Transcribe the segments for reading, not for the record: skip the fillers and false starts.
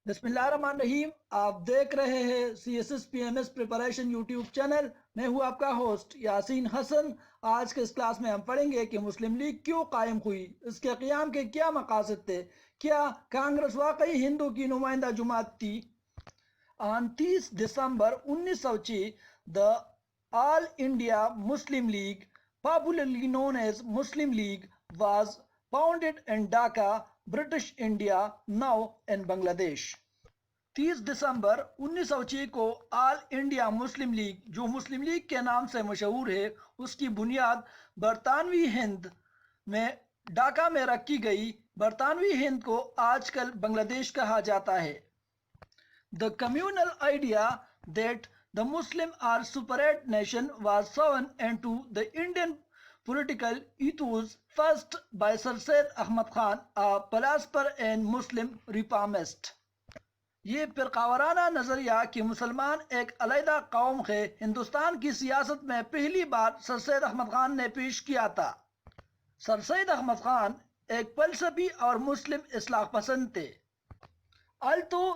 بسم اللہ الرحمن الرحیم. آپ دیکھ رہے ہیں CSS پریپریشن یوٹیوب چینل. میں ہوں آپ کا ہوسٹ یاسین حسن. آج کے اس کلاس میں ہم پڑھیں گے کہ مسلم لیگ کیوں قائم ہوئی، اس کے قیام کے کیا مقاصد تھے، کیا کانگریس واقعی ہندو کی نمائندہ جماعت تھی. On 30 December 1906, the All India Muslim League, popularly known as Muslim League, was founded in Dhaka, British India, now in Bangladesh. 30 دسمبر 1906 کو آل انڈیا مسلم لیگ، جو مسلم لیگ کے نام سے مشہور ہے، اس کی بنیاد برطانوی ہند میں ڈھاکہ میں رکھی گئی. برطانوی ہند کو آج کل بنگلہ دیش کہا جاتا ہے. The communal idea that the Muslim are separate nation was sewn into the Indian political ethos first by Sir Syed Ahmad Khan, a philosopher and Muslim reformist. یہ فرقہ نظریہ کہ مسلمان ایک علیحدہ قوم ہے، ہندوستان کی سیاست میں پہلی بار سر سید احمد خان نے پیش کیا تھا. سر سید احمد خان ایک فلسفی اور مسلم اصلاح پسند تھے. Although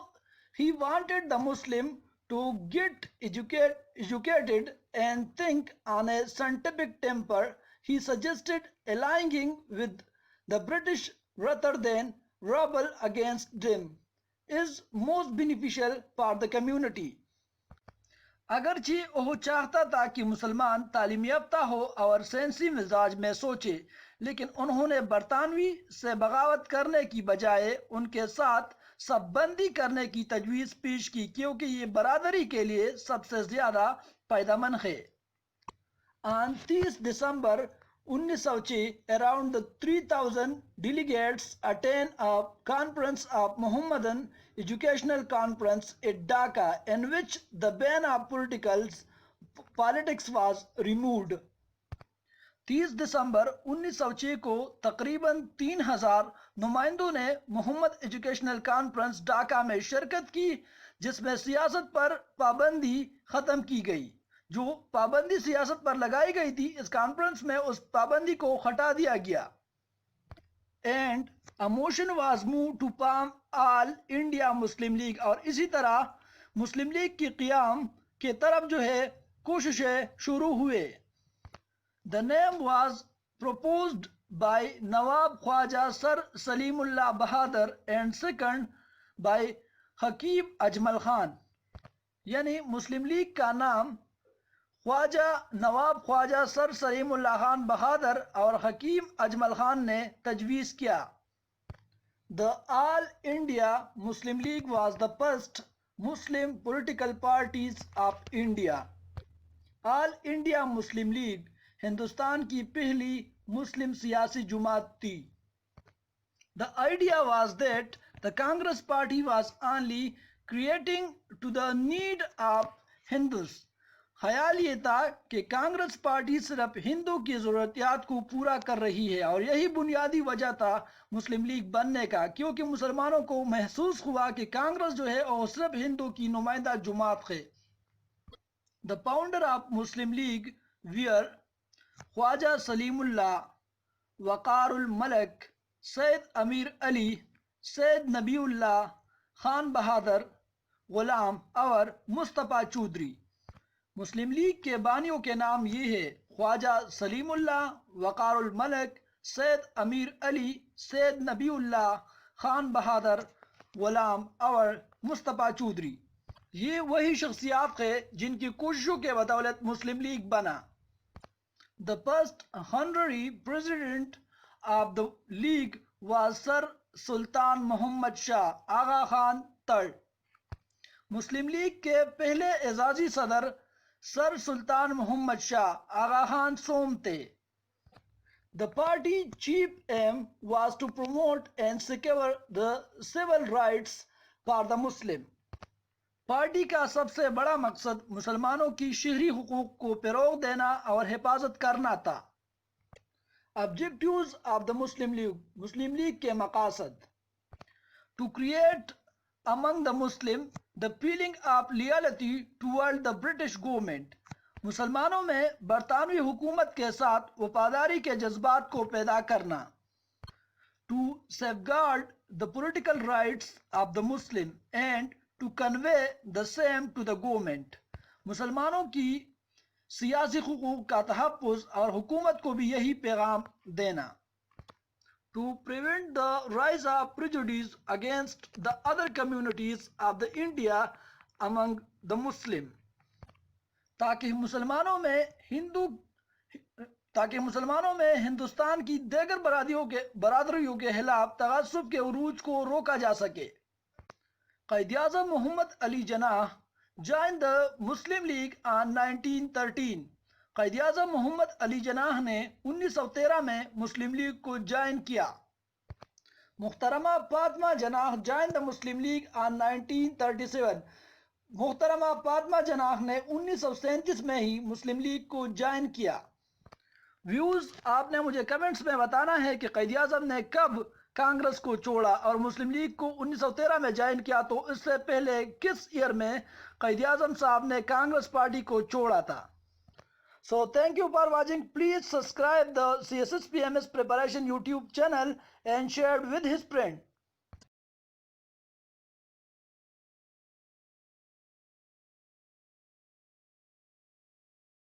he wanted the Muslim to get educated and think on a scientific temper, he suggested aligning with the British rather than rebel against them is most beneficial for the community. اگرچہ وہ چاہتا تھا کہ مسلمان تعلیم یافتہ ہو اور سائنسی مزاج میں سوچے، لیکن انہوں نے برطانوی سے بغاوت کرنے کی بجائے ان کے ساتھ صف بندی کرنے کی تجویز پیش کی، کیونکہ یہ برادری کے لیے سب سے زیادہ فائدہ مند ہے. On 30 December 1906, around 3,000 delegates attend a conference of Mohammedan Educational Conference at Dhaka, in which the ban of politics was removed. 30 دسمبر 1906 کو تقریباً 3,000 نمائندوں نے محمد ایجوکیشنل کانفرنس ڈھاکہ میں شرکت کی، جس میں سیاست پر پابندی ختم کی گئی. جو پابندی سیاست پر لگائی گئی تھی، اس کانفرنس میں اس پابندی کو ہٹا دیا گیا. And a motion was moved to form all India Muslim league, اور اسی طرح مسلم لیگ کی قیام کے طرف جو ہے کوششیں شروع ہوئے. The name was proposed by Nawab Khwaja Sir Salim Allah Bahadur and second by Hakim Ajmal Khan. یعنی مسلم لیگ کا نام نواب خواجہ سر سلیم اللہ خان بہادر اور حکیم اجمل خان نے تجویز کیا. The All India Muslim League was the first Muslim political parties of India. All India Muslim league Hindustan کی پہلی مسلم سیاسی جماعت تھی. The idea was that the Congress party was only creating to the need of Hindus. خیال یہ تھا کہ Congress party صرف ہندو کی ضروریات کو پورا کر رہی ہے، اور یہی بنیادی وجہ تھا مسلم لیگ بننے کا، کیونکہ مسلمانوں کو محسوس ہوا کہ کانگریس جو ہے وہ صرف ہندو کی نمائندہ جماعت ہے. The founder of Muslim League were خواجہ سلیم اللہ، وقار الملک، سید امیر علی، سید نبی اللہ خان بہادر، غلام اور مصطفیٰ چودھری. مسلم لیگ کے بانیوں کے نام یہ ہے: خواجہ سلیم اللہ، وقار الملک، سید امیر علی، سید نبی اللہ خان بہادر، غلام اور مصطفیٰ چودھری. یہ وہی شخصیات ہیں جن کی کوششوں کے بدولت مسلم لیگ بنا. The first honorary president of the league was Sir Sultan Muhammad Shah Aga Khan III. Muslim League کے پہلے اعزازی صدر سر سلطان محمد شاہ آغا خان سوم تھے. The party chief aim was to promote and secure the civil rights for the Muslim. Party کا سب سے بڑا مقصد مسلمانوں کی شہری حقوق کو فروغ دینا اور حفاظت کرنا تھا. Objectives of the Muslim League. مسلم لیگ کے مقاصد: To create among the Muslim the feeling of loyalty toward the British government. مسلمانوں میں برطانوی حکومت کے ساتھ وفاداری کے جذبات کو پیدا کرنا. to safeguard the political rights of the Muslim and to convey the same to the government. مسلمانوں کی سیاسی حقوق کا تحفظ اور حکومت کو بھی یہی پیغام دینا. To prevent the rise of prejudice against the other communities of the India among the Muslim. تاکہ مسلمانوں میں ہندوستان کی دیگر برادریوں کے خلاف تعصب کے عروج کو روکا جا سکے. قائد اعظم محمد Ali Jinnah joined the Muslim League on 1913. Quaid Azam محمد علی جناح نے 1913 میں مسلم لیگ کو جوائن کیا. محترمہ فاطمہ جناح joined the Muslim League on 1937. محترمہ فاطمہ جناح نے 1937 میں ہی مسلم لیگ کو جوائن کیا. ویوز آپ نے مجھے کمنٹس میں بتانا ہے کہ قائد اعظم نے کب کانگریس کو چھوڑا اور مسلم لیگ کو 1913 میں جوائن کیا، تو اس سے پہلے کس ایئر میں قائد اعظم صاحب نے کانگریس پارٹی کو چھوڑا تھا. So thank you for watching. Please subscribe the CSSPMS Preparation YouTube channel and share with his friend.